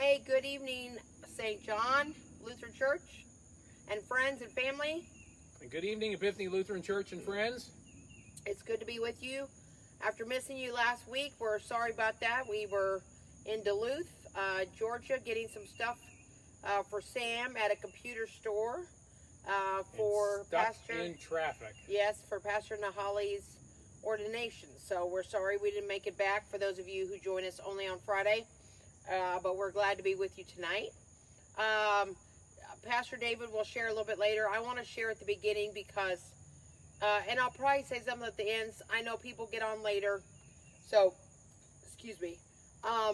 Hey, good evening, St. John Lutheran Church and friends and family. And good evening, Epiphany Lutheran Church and friends. It's good to be with you. After missing you last week, we're sorry about that. We were in Duluth, Georgia, getting some stuff for Sam at a computer store for Pastor in traffic. Yes, for Pastor Nahali's ordination. So we're sorry we didn't make it back for those of you who join us only on Friday. But we're glad to be with you tonight. Pastor David will share a little bit later. I want to share at the beginning because, and I'll probably say something at the end. I know people get on later. So, excuse me. I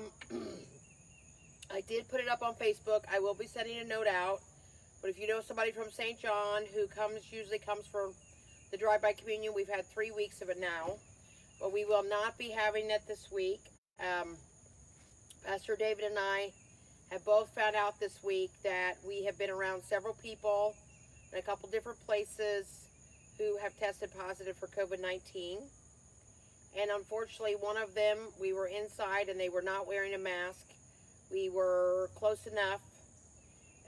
did put it up on Facebook. I will be sending a note out. But if you know somebody from St. John who usually comes for the drive-by communion, we've had 3 weeks of it now. But we will not be having it this week. Pastor David and I have both found out this week that we have been around several people in a couple different places who have tested positive for COVID-19. And unfortunately, one of them, we were inside and they were not wearing a mask. We were close enough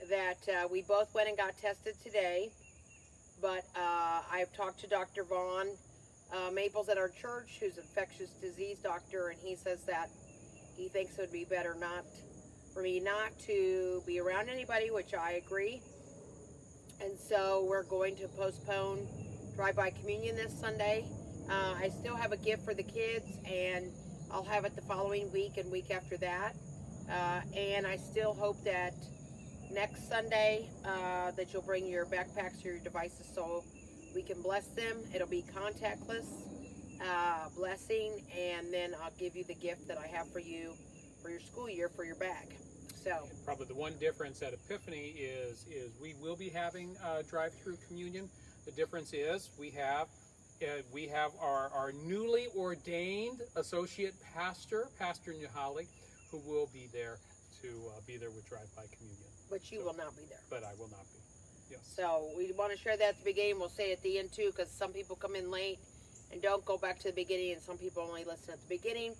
that we both went and got tested today. But I've talked to Dr. Vaughn Maples at our church, who's an infectious disease doctor, and he says that he thinks it would be better for me not to be around anybody, which I agree. And so we're going to postpone drive-by communion this Sunday. I still have a gift for the kids, and I'll have it the following week and week after that. And I still hope that next Sunday that you'll bring your backpacks or your devices so we can bless them. It'll be contactless. Blessing, and then I'll give you the gift that I have for you for your school year for your bag. So probably the one difference at Epiphany is we will be having drive-through communion. The difference is we have our newly ordained associate pastor, Pastor Nahali, who will be there to be there with drive-by communion. But you will not be there. But I will not be. Yes. So we want to share that at the beginning. We'll say it at the end too, because some people come in late and don't go back to the beginning, and some people only listen at the beginning.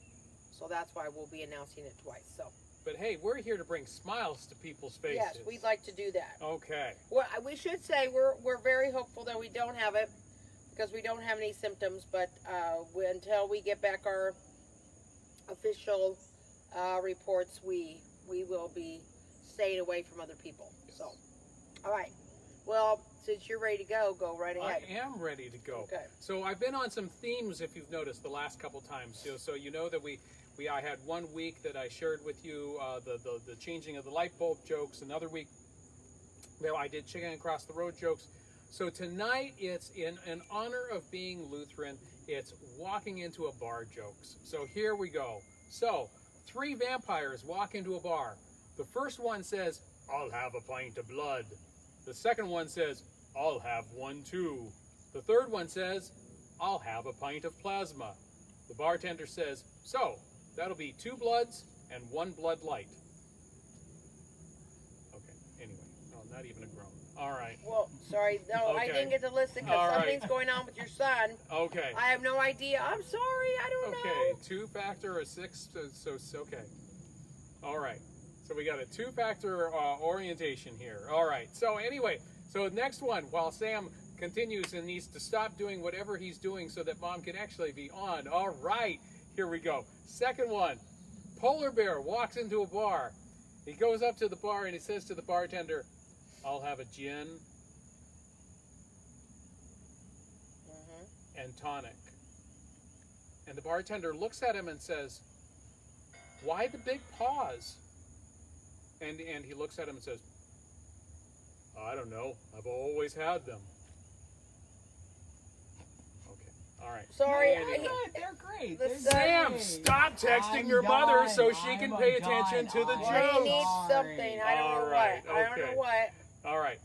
So that's why we'll be announcing it twice. So. But hey, we're here to bring smiles to people's faces. Yes, we'd like to do that. Okay. Well, we should say we're very hopeful that we don't have it because we don't have any symptoms. But until we get back our official reports, we will be staying away from other people. Yes. So, all right. Well, since you're ready to go right ahead. I am ready to go. Okay. So I've been on some themes, if you've noticed, the last couple times. So you know that I had 1 week that I shared with you the changing of the light bulb jokes. Another week, I did chicken across the road jokes. So tonight it's in honor of being Lutheran. It's walking into a bar jokes. So here we go. So 3 vampires walk into a bar. The first one says, "I'll have a pint of blood." The second one says, "I'll have one too." The third one says, "I'll have a pint of plasma." The bartender says, "So, that'll be 2 bloods and 1 Blood Light." Okay, anyway, no, not even a groan. All right. Well, sorry. No, Okay. I didn't get to listen because All right. something's going on with your son. Okay. I have no idea. I'm sorry. I don't Okay, know. 2-factor or 6, so okay. All right. So we got a 2-factor orientation here. All right. So anyway, so next one, while Sam continues and needs to stop doing whatever he's doing so that Mom can actually be on. All right. Here we go. Second one. Polar bear walks into a bar. He goes up to the bar and he says to the bartender, "I'll have a gin and tonic." And the bartender looks at him and says, "Why the big pause?" And he looks at him and says, "I don't know. I've always had them." Okay. All right. Sorry. They're great. Sam, stop texting your mother so she can pay attention to the He jokes. needs something. I don't know Alright, what. I don't know what. All right.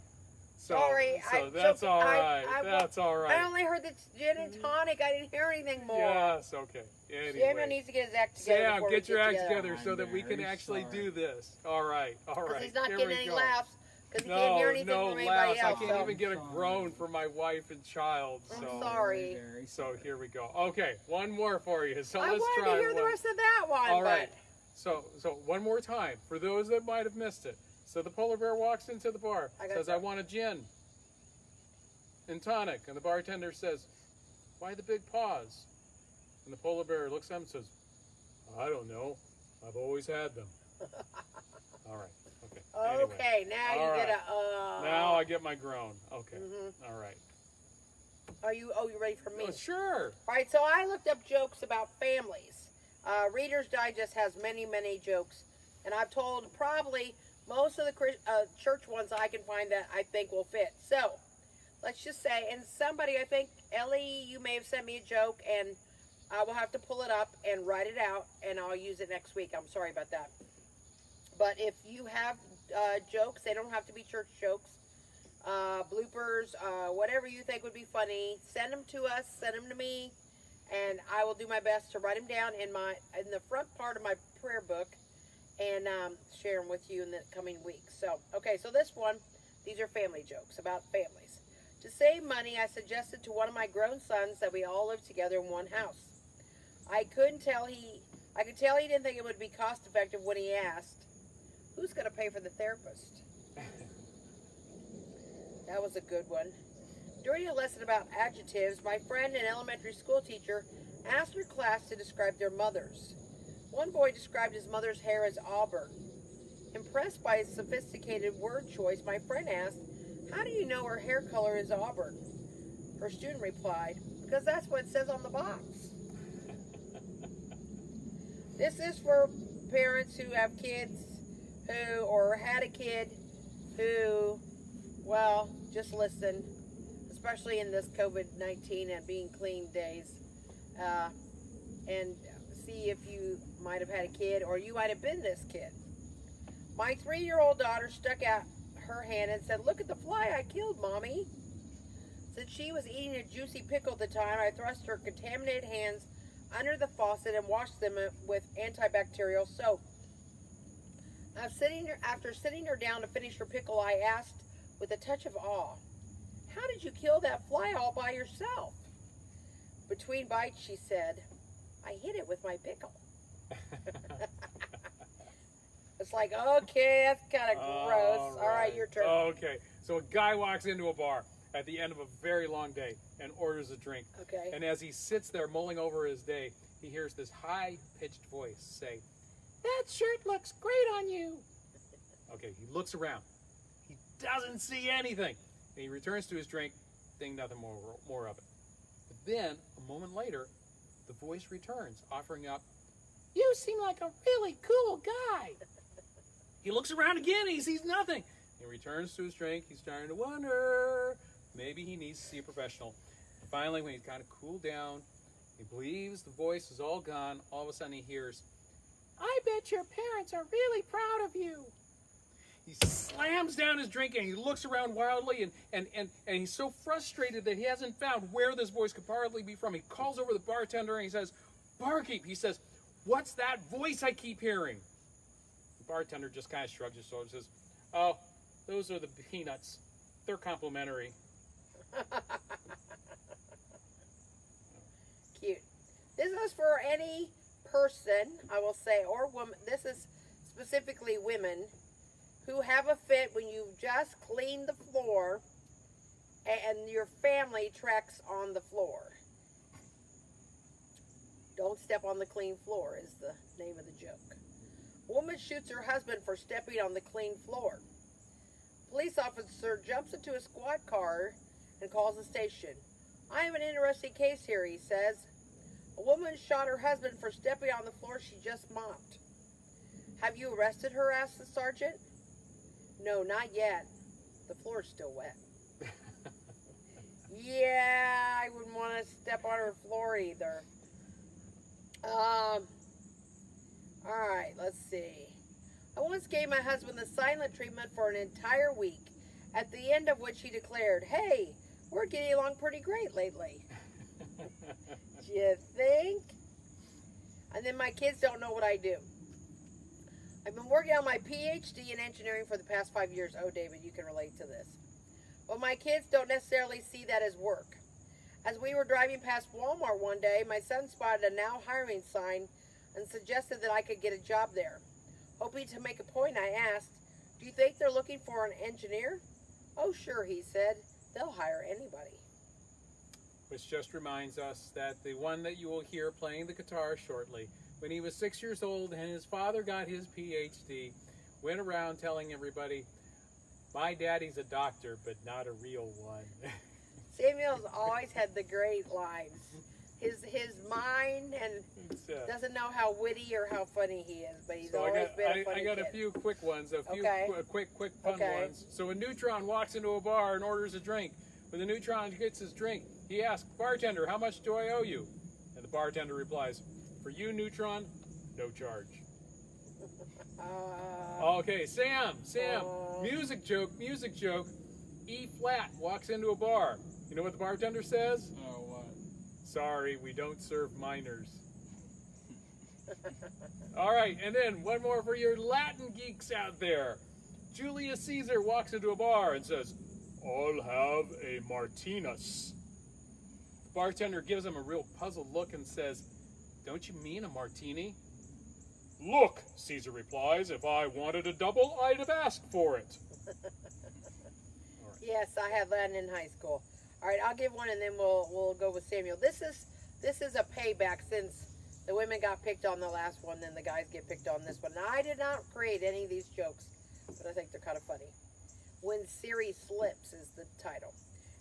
So, Sorry. So that's all right. That's all I right. only heard the gin and tonic. I didn't hear anything more. Yes. Okay. Samuel Anyway. needs to get his act together. Sam, before get we your act together. together so that we can very actually sorry. do this. All right. All right. Because he's not Here getting we any go. laughs. Because he can't hear anything No from anybody laughs. I else. can't So even get a groan from my wife and child. I'm So, sorry. Very so here we go. Okay, one more for you. So I let's wanted try to hear the one. rest of that one. All right. But So one more time for those that might have missed it. So the polar bear walks into the bar, says, "I want a gin and tonic," and the bartender says, "Why the big paws?" And the polar bear looks at him and says, "I don't know. I've always had them." All right. Okay. Okay. Anyway. Now All you right. get a. Now I get my groan. Okay. Mm-hmm. All right. Are you? Oh, you ready for me? Oh, sure. All right. So I looked up jokes about families. Reader's Digest has many, many jokes, and I've told probably most of the church ones I can find that I think will fit. So let's just say, and somebody, I think Ellie, you may have sent me a joke, and I will have to pull it up and write it out, and I'll use it next week. I'm sorry about that. But if you have jokes, they don't have to be church jokes, bloopers, whatever you think would be funny, send them to us, send them to me, and I will do my best to write them down in the front part of my prayer book and share them with you in the coming weeks. So, okay, so this one, these are family jokes about families. To save money, I suggested to one of my grown sons that we all live together in one house. I could tell he didn't think it would be cost effective when he asked, "Who's going to pay for the therapist?" That was a good one. During a lesson about adjectives, my friend, an elementary school teacher, asked her class to describe their mothers. One boy described his mother's hair as auburn. Impressed by his sophisticated word choice, my friend asked, "How do you know her hair color is auburn?" Her student replied, "Because that's what it says on the box." This is for parents who have kids or had a kid who, well, just listen, especially in this COVID-19 and being clean days, and see if you might have had a kid or you might have been this kid. My 3-year-old daughter stuck out her hand and said, "Look at the fly I killed, Mommy." Since she was eating a juicy pickle at the time, I thrust her contaminated hands under the faucet and washed them with antibacterial soap. After sitting her down to finish her pickle, I asked with a touch of awe, "How did you kill that fly all by yourself?" Between bites, she said, "I hit it with my pickle." It's like, okay, that's kind of gross. All right, your turn. Okay, so a guy walks into a bar at the end of a very long day and orders a drink. Okay. And as he sits there mulling over his day, he hears this high-pitched voice say, "That shirt looks great on you." Okay, he looks around. He doesn't see anything. And he returns to his drink, thinking nothing more of it. But then, a moment later, the voice returns, offering up, "You seem like a really cool guy." He looks around again, he sees nothing. He returns to his drink. He's starting to wonder, maybe he needs to see a professional. Finally, when he's kind of cooled down, he believes the voice is all gone. All of a sudden he hears, "I bet your parents are really proud of you." He slams down his drink and he looks around wildly and he's so frustrated that he hasn't found where this voice could partly be from. He calls over the bartender and he says, "Barkeep," he says, "what's that voice I keep hearing?" The bartender just kind of shrugs his shoulders and says, "Oh, those are the peanuts. They're complimentary." Cute. This is for any person, I will say, or woman. This is specifically women who have a fit when you just clean the floor and your family treks on the floor. Don't step on the clean floor is the name of the joke. A woman shoots her husband for stepping on the clean floor. Police officer jumps into a squad car and calls the station. "I have an interesting case here," he says. "A woman shot her husband for stepping on the floor she just mopped." "Have you arrested her?" asked the sergeant. "No, not yet. The floor's still wet." Yeah, I wouldn't want to step on her floor either. All right, let's see. "I once gave my husband the silent treatment for an entire week, at the end of which he declared, 'Hey, we're getting along pretty great lately.' Do you think? And then my kids don't know what I do. I've been working on my PhD in engineering for the past 5 years." Oh, David, you can relate to this. "But my kids don't necessarily see that as work. As we were driving past Walmart one day, my son spotted a now hiring sign and suggested that I could get a job there. Hoping to make a point, I asked, "Do you think they're looking for an engineer?" "Oh, sure," he said. "They'll hire anybody." Which just reminds us that the one that you will hear playing the guitar shortly, when he was 6 years old and his father got his PhD, went around telling everybody, "My daddy's a doctor, but not a real one." Samuel's always had the great lines. His mind and doesn't know how witty or how funny he is, but he's always been a funny I got kid. a few quick ones, a few quick pun Okay. ones. So a neutron walks into a bar and orders a drink. When the neutron gets his drink, he asks, "Bartender, how much do I owe you?" And the bartender replies, "For you, neutron, no charge." Okay, Sam, music joke. E flat walks into a bar. You know what the bartender says? Oh, what? "Sorry, we don't serve minors." All right, and then one more for your Latin geeks out there. Julius Caesar walks into a bar and says, "I'll have a martinez." The bartender gives him a real puzzled look and says, "Don't you mean a martini?" "Look," Caesar replies, "if I wanted a double, I'd have asked for it." Yes, I had Latin in high school. All right, I'll give one, and then we'll go with Samuel. This is a payback since the women got picked on the last one, then the guys get picked on this one. Now, I did not create any of these jokes, but I think they're kind of funny. When Siri Slips is the title.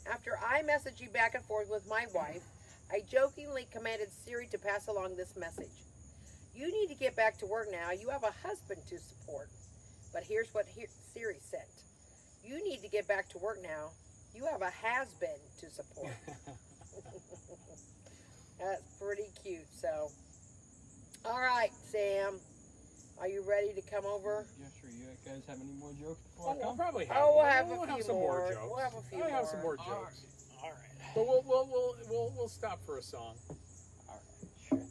After I messaging back and forth with my wife, I jokingly commanded Siri to pass along this message. "You need to get back to work now. You have a husband to support." But here's what Siri sent. "You need to get back to work now. You have a has-been to support." That's pretty cute. So, all right, Sam, are you ready to come over? Yeah, sure. You guys have any more jokes before I We'll come? probably have. We'll have we'll a few some more. jokes. We'll have a few I have more. some more jokes. All right. But we'll stop for a song. All right. Sure.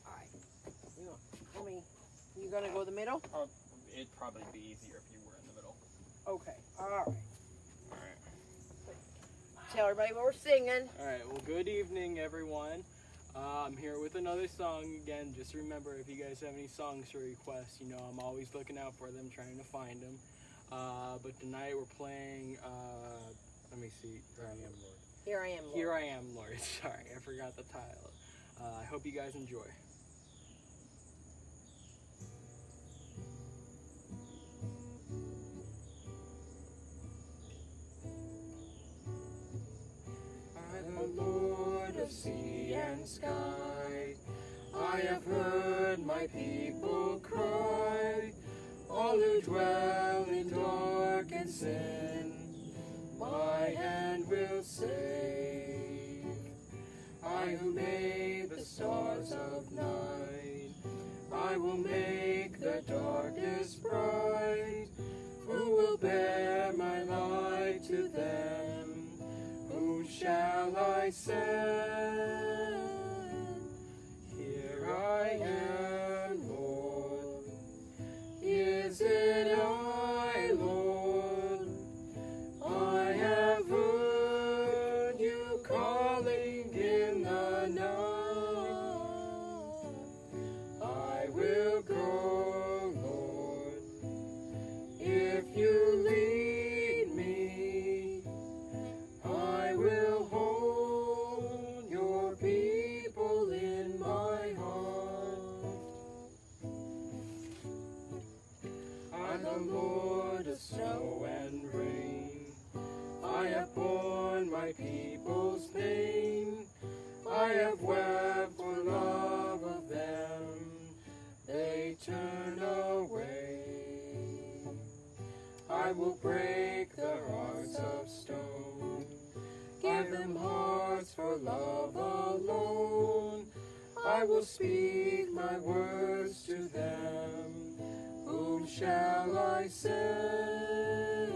All right. You gonna go the middle? It'd probably be easier if you were in the middle. Okay. All right. All right. Tell everybody what we're singing. All right. Well, good evening, everyone. I'm here with another song again. Just remember, if you guys have any songs to request, I'm always looking out for them, trying to find them. But tonight we're playing. Let me see. Here I am, Lord. Here I am, Lord. Here I am, Lord. Sorry, I forgot the title. I hope you guys enjoy. I'm the Lord of sea and sky. I have heard my people cry. All who dwell in dark and sin, my hand will save. I who made the stars of night, I will make the darkness bright. Who will bear my light to them? Who shall I send? Here I am, Lord. Is it I, Lord? I have heard you calling in the night. I will go, Lord, if you lead me. I will hold your people in my heart. I'm the Lord of snow and rain. I have borne my people's pain. I have wept for love of them. They turn away. I will break their hearts of stone. Give them hearts for love alone. I will speak my words to them. Whom shall I send?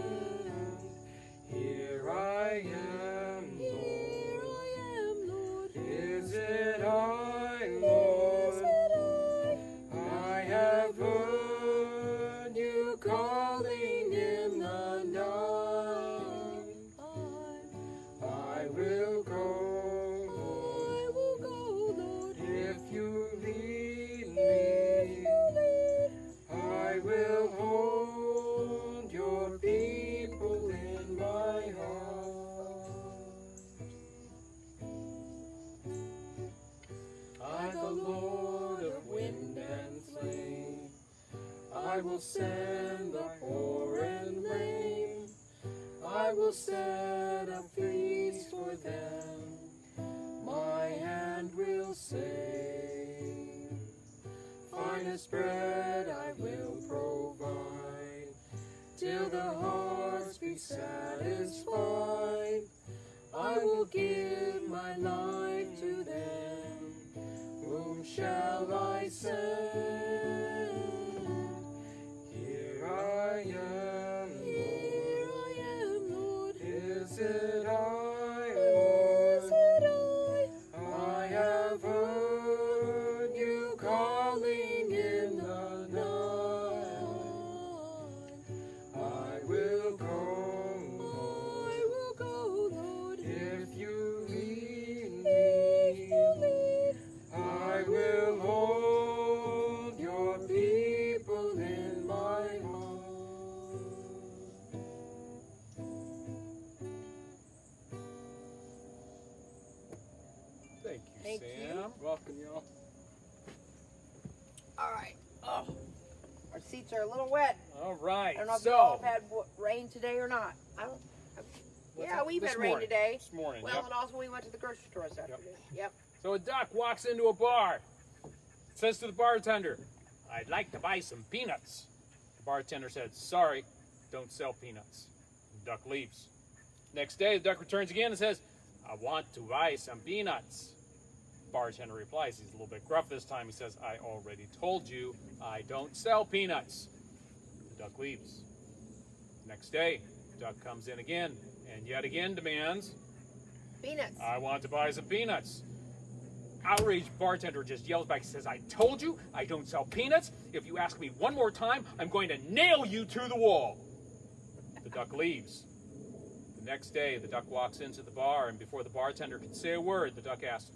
Here I am, Lord. Is it I, Lord? I have heard you calling in the night. I will go, Lord, if you lead I will send the poor and lame. I will set a feast for them. My hand will save. Finest bread I will provide, till the hearts be satisfied. I will give my life to them. Whom shall I send? Here I am, Here I am, Lord. Is it I, Is Lord? it I? I have heard you calling in the night. I will go, I will go, Lord. if you lead If me. you lead. I will hold your people in my heart. Thank you, Thank Sam. you. Welcome, y'all. All right. Oh, our seats are a little wet. All right. I don't know if you all So, have had rain today or not. I don't. Yeah, we've this had rain morning. today. This morning, Well, yep. and also we went to the grocery store this afternoon. Yep. So a duck walks into a bar. Says to the bartender, "I'd like to buy some peanuts." The bartender said, "Sorry, don't sell peanuts." The duck leaves. Next day, the duck returns again and says, "I want to buy some peanuts." The bartender replies, he's a little bit gruff this time. He says, "I already told you I don't sell peanuts." The duck leaves. Next day, the duck comes in again and yet again demands, Peanuts. "I want to buy some peanuts." Outraged bartender just yells back. He says, "I told you I don't sell peanuts. If you ask me one more time, I'm going to nail you to the wall." The duck leaves. The next day, the duck walks into the bar, and before the bartender can say a word, the duck asks,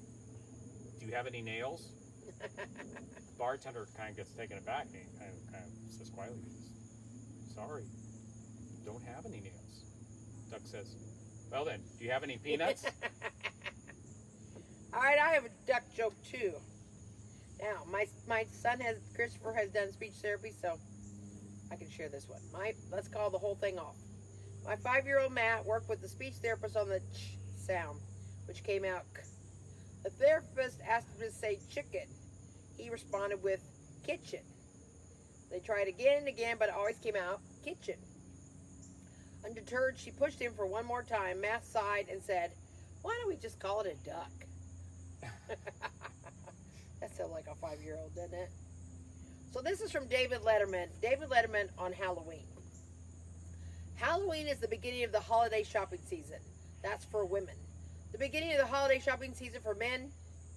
"Do you have any nails?" The bartender kind of gets taken aback, and he kind of says quietly, "Sorry, don't have any nails." The duck says, "Well then, do you have any peanuts?" All right, I have a duck joke too. Now, my son Christopher has done speech therapy, so I can share this one. Let's call the whole thing off. My 5-year-old Matt worked with the speech therapist on the ch sound, which came out k. The therapist asked him to say chicken. He responded with kitchen. They tried again and again, but it always came out kitchen. Undeterred, she pushed him for one more time. Matt sighed and said, "Why don't we just call it a duck?" That sounds like a 5-year-old, doesn't it? So this is from David Letterman. David Letterman on Halloween. Halloween is the beginning of the holiday shopping season. That's for women. The beginning of the holiday shopping season for men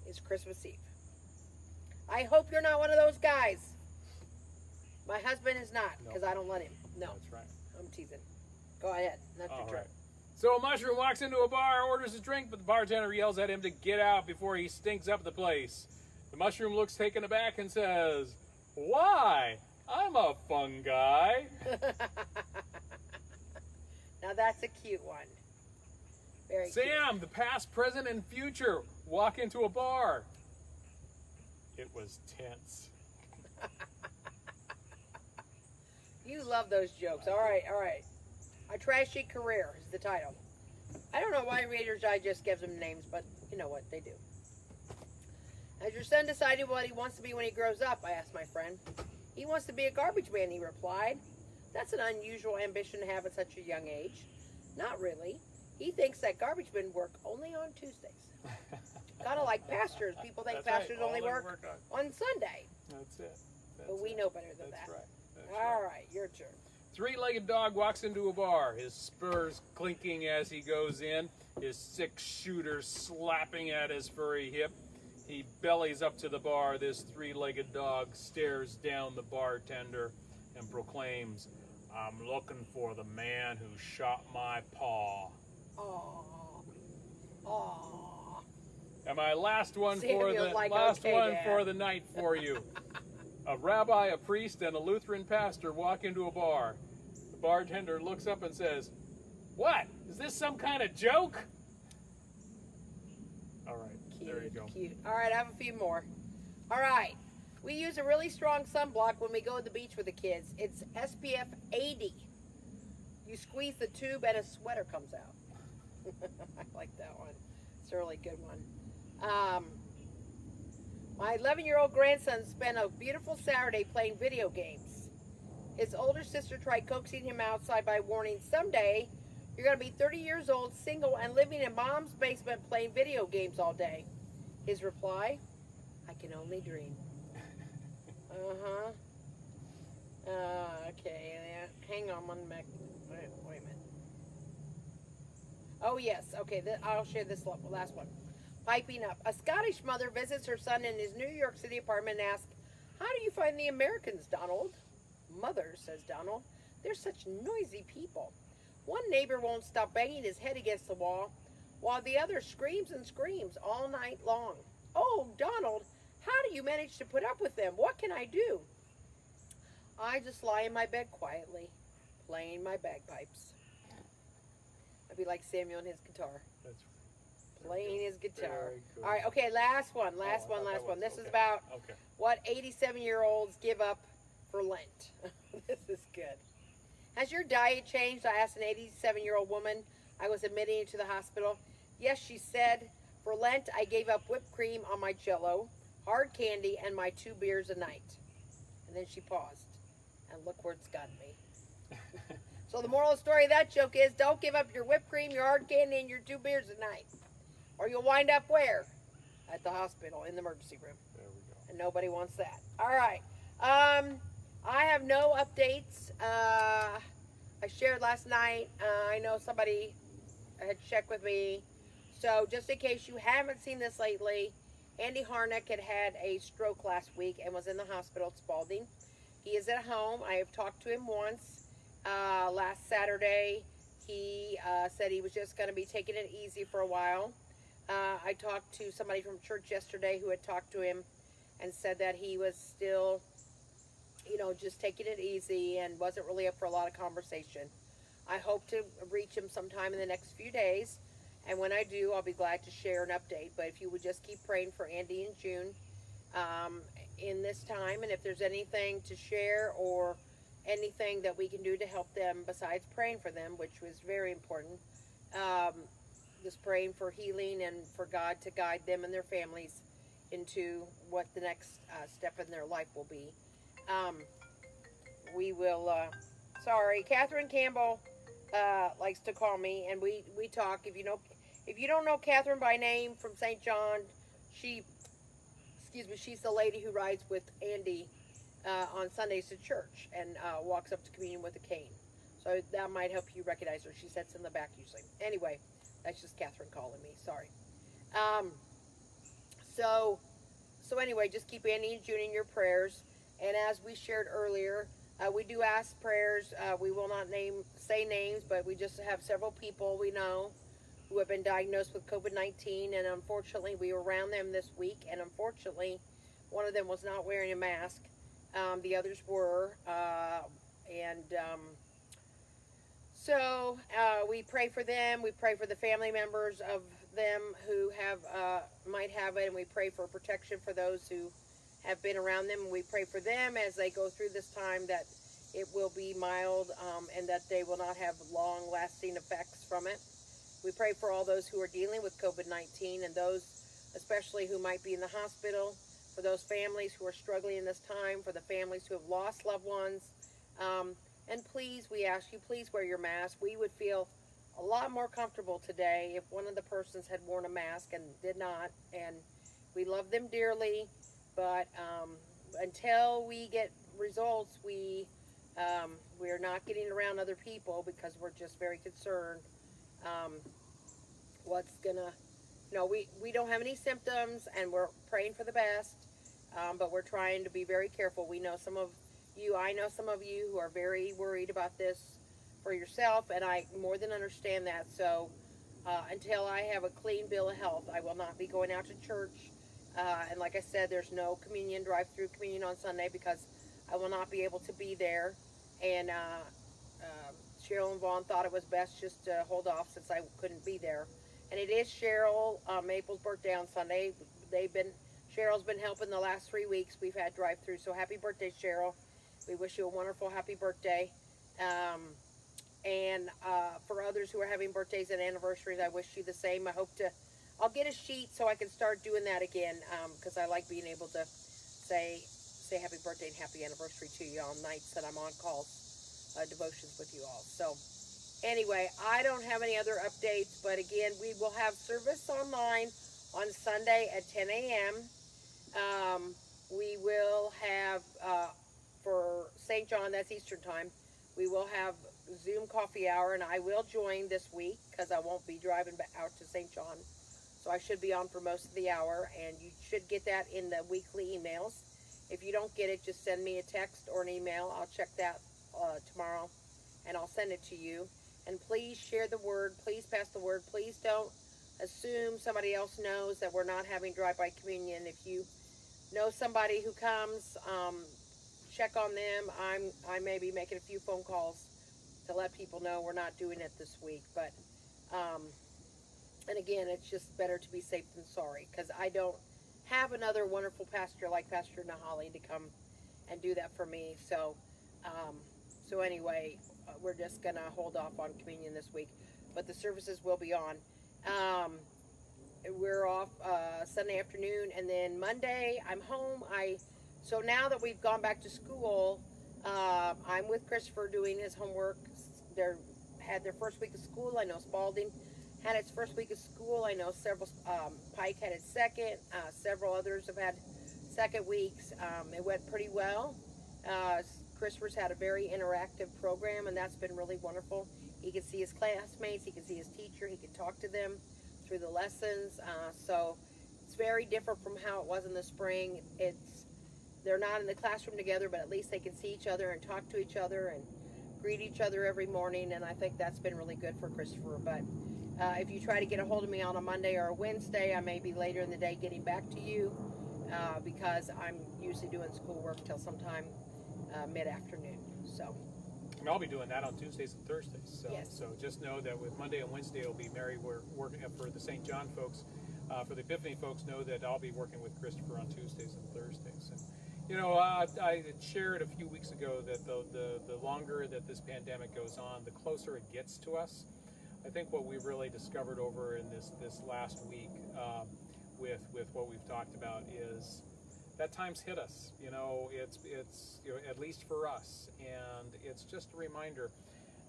is Christmas Eve. I hope you're not one of those guys. My husband is not, because I don't let him. No, That's right. I'm teasing. Go ahead. That's your All turn. right. So a mushroom walks into a bar, orders a drink, but the bartender yells at him to get out before he stinks up the place. The mushroom looks taken aback and says, "Why? I'm a fun guy." Now that's a cute one. Very cute. Sam, the past, present, and future walk into a bar. It was tense. You love those jokes. All right, all right. A Trashy Career is the title. I don't know why Reader's Digest gives them names, but you know what they do. Has your son decided what he wants to be when he grows up? I asked my friend. He wants to be a garbage man, he replied. That's an unusual ambition to have at such a young age. Not really. He thinks that garbage men work only on Tuesdays. Kind of like pastors. People think That's right. pastors All only they work on Sunday. That's it. But we know better than That's that. right. That's All right, your turn. Three-legged dog walks into a bar, his spurs clinking as he goes in, his 6-shooter slapping at his furry hip. He bellies up to the bar. This three-legged dog stares down the bartender and proclaims, "I'm looking for the man who shot my paw." Aww. Aww. And my last one Samuel's like, last "Okay, one Dad." for the night for you. A rabbi, a priest, and a Lutheran pastor walk into a bar. The bartender looks up and says, "What? Is this some kind of joke?" All right, Cute, there you go. cute. All right, I have a few more. All right. We use a really strong sunblock when we go to the beach with the kids. It's SPF 80. You squeeze the tube and a sweater comes out. I like that one. It's a really good one. My 11-year-old grandson spent a beautiful Saturday playing video games. His older sister tried coaxing him outside by warning, someday you're going to be 30 years old, single, and living in mom's basement playing video games all day. His reply, I can only dream. Okay, hang on one minute. Wait a minute. Oh, yes. Okay, I'll share this last one. Piping up. A Scottish mother visits her son in his New York City apartment and asks, how do you find the Americans, Donald? Mother, says Donald, they're such noisy people. One neighbor won't stop banging his head against the wall, while the other screams and screams all night long. Oh, Donald, how do you manage to put up with them? What can I do? I just lie in my bed quietly, playing my bagpipes. I'd be like Samuel and his guitar. That's playing his guitar. Very cool. All right, okay, last one. This is about what 87-year-olds give up for Lent. This is good. Has your diet changed? I asked an 87-year-old woman I was admitting into the hospital. Yes, she said, for Lent, I gave up whipped cream on my Jell-O, hard candy, and my 2 beers a night. And then she paused, and look where it's gotten me. So the moral of the story of that joke is, don't give up your whipped cream, your hard candy, and your 2 beers a night. Or you'll wind up where? At the hospital, in the emergency room. There we go. And nobody wants that. All right. I have no updates. I shared last night. I know somebody had checked with me. So just in case you haven't seen this lately, Andy Harnack had a stroke last week and was in the hospital at Spalding. He is at home. I have talked to him once. Last Saturday, he said he was just going to be taking it easy for a while. I talked to somebody from church yesterday who had talked to him and said that he was still, just taking it easy and wasn't really up for a lot of conversation. I hope to reach him sometime in the next few days, and when I do, I'll be glad to share an update. But if you would just keep praying for Andy and June in this time, and if there's anything to share or anything that we can do to help them besides praying for them, which was very important, just praying for healing and for God to guide them and their families into what the next step in their life will be. We will, Catherine Campbell likes to call me, and we talk. If you don't know Catherine by name from St. John, she's the lady who rides with Andy on Sundays to church and walks up to communion with a cane. So that might help you recognize her. She sits in the back usually. Anyway, that's just Catherine calling me. Sorry. So anyway, just keep Andy and June in your prayers. And as we shared earlier, we do ask prayers. We will not say names, but we just have several people we know who have been diagnosed with COVID-19. And unfortunately, we were around them this week. And unfortunately, one of them was not wearing a mask. The others were. So we pray for them. We pray for the family members of them who might have it, and we pray for protection for those who have been around them. And we pray for them as they go through this time that it will be mild and that they will not have long-lasting effects from it. We pray for all those who are dealing with COVID-19 and those especially who might be in the hospital, for those families who are struggling in this time, for the families who have lost loved ones. And please, we ask you, please wear your mask. We would feel a lot more comfortable today if one of the persons had worn a mask and did not. And we love them dearly, but until we get results, we're not getting around other people because we're just very concerned. We don't have any symptoms, and we're praying for the best, but we're trying to be very careful. I know some of you who are very worried about this for yourself, and I more than understand that. So until I have a clean bill of health, I will not be going out to church. And like I said, there's no drive-through communion on Sunday because I will not be able to be there. And Cheryl and Vaughn thought it was best just to hold off since I couldn't be there. And it is Cheryl Maple's birthday on Sunday. Cheryl's been helping the last 3 weeks. We've had drive-through. So happy birthday, Cheryl. We wish you a wonderful, happy birthday. And for others who are having birthdays and anniversaries, I wish you the same. I'll get a sheet so I can start doing that again, because I like being able to say happy birthday and happy anniversary to you on nights that I'm on calls, devotions with you all. So anyway, I don't have any other updates, but again, we will have service online on Sunday at 10 a.m. We will have, for St. John, that's Eastern time, we will have Zoom coffee hour, and I will join this week because I won't be driving back out to St. John. So I should be on for most of the hour, and you should get that in the weekly emails. If you don't get it, just send me a text or an email. I'll check that tomorrow, and I'll send it to you. And please share the word. Please pass the word. Please don't assume somebody else knows that we're not having drive-by communion. If you know somebody who comes, check on them. I may be making a few phone calls to let people know we're not doing it this week. But, and again, it's just better to be safe than sorry, because I don't have another wonderful pastor like Pastor Nahali to come and do that for me. So, so anyway, we're just going to hold off on communion this week, but the services will be on. We're off Sunday afternoon, and then Monday I'm home. So now that we've gone back to school, I'm with Christopher doing his homework. They had their first week of school. I know Spalding had its first week of school. I know several, Pike had its second. Several others have had second weeks. It went pretty well. Christopher's had a very interactive program, and that's been really wonderful. He can see his classmates. He can see his teacher. He can talk to them through the lessons. So it's very different from how it was in the spring. They're not in the classroom together, but at least they can see each other and talk to each other and greet each other every morning, and I think that's been really good for Christopher. But if you try to get a hold of me on a Monday or a Wednesday, I may be later in the day getting back to you because I'm usually doing schoolwork till sometime mid-afternoon. So. And I'll be doing that on Tuesdays and Thursdays. So, Yes. So just know that with Monday and Wednesday, it'll be Mary. We're working for the St. John folks. For the Epiphany folks, know that I'll be working with Christopher on Tuesdays and Thursdays. And you know, I shared a few weeks ago that the longer that this pandemic goes on, the closer it gets to us. I think what we really discovered over in this last week with what we've talked about is that time's hit us. You know, it's you know, at least for us, and it's just a reminder.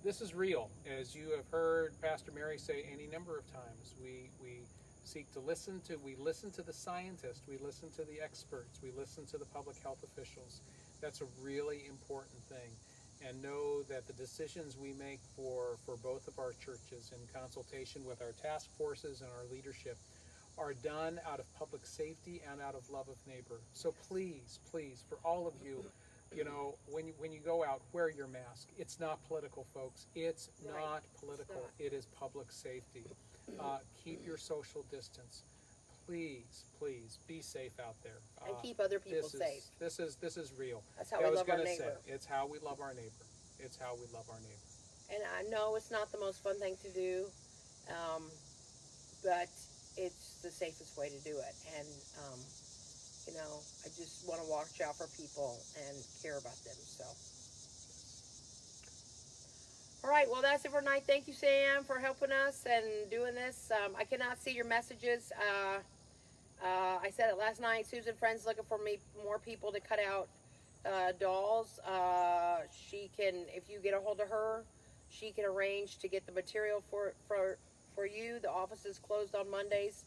This is real, as you have heard Pastor Mary say any number of times. We seek to listen to the scientists, we listen to the experts, we listen to the public health officials. That's a really important thing. And know that the decisions we make for both of our churches in consultation with our task forces and our leadership are done out of public safety and out of love of neighbor. So please, for all of you, you know, when you go out, wear your mask. It's not political, folks. It's not political. It is public safety. Keep your social distance. Please be safe out there. And keep other people safe. This is real. That's how we love our neighbor. It's how we love our neighbor. It's how we love our neighbor. And I know it's not the most fun thing to do, but it's the safest way to do it. And, you know, I just want to watch out for people and care about them. So, all right, well, that's it for tonight. Thank you, Sam, for helping us and doing this. I cannot see your messages. I said it last night. Susan Friend's looking for more people to cut out dolls. She can, if you get a hold of her, she can arrange to get the material for you. The office is closed on Mondays.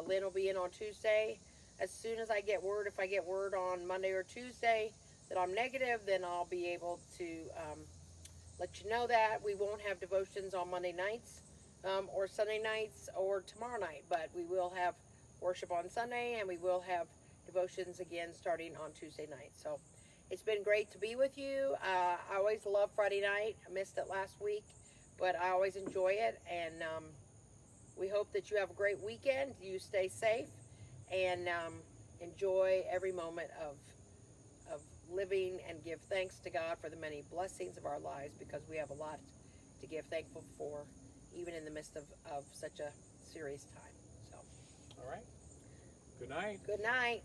Lynn will be in on Tuesday. As soon as I get word, if I get word on Monday or Tuesday that I'm negative, then I'll be able to let you know that. We won't have devotions on Monday nights or Sunday nights or tomorrow night, but we will have worship on Sunday, and we will have devotions again starting on Tuesday night. So it's been great to be with you. I always love Friday night. I missed it last week, but I always enjoy it, and we hope that you have a great weekend. You stay safe and enjoy every moment of living, and give thanks to God for the many blessings of our lives, because we have a lot to give thankful for, even in the midst of such a serious time. So, all right. Good night. Good night.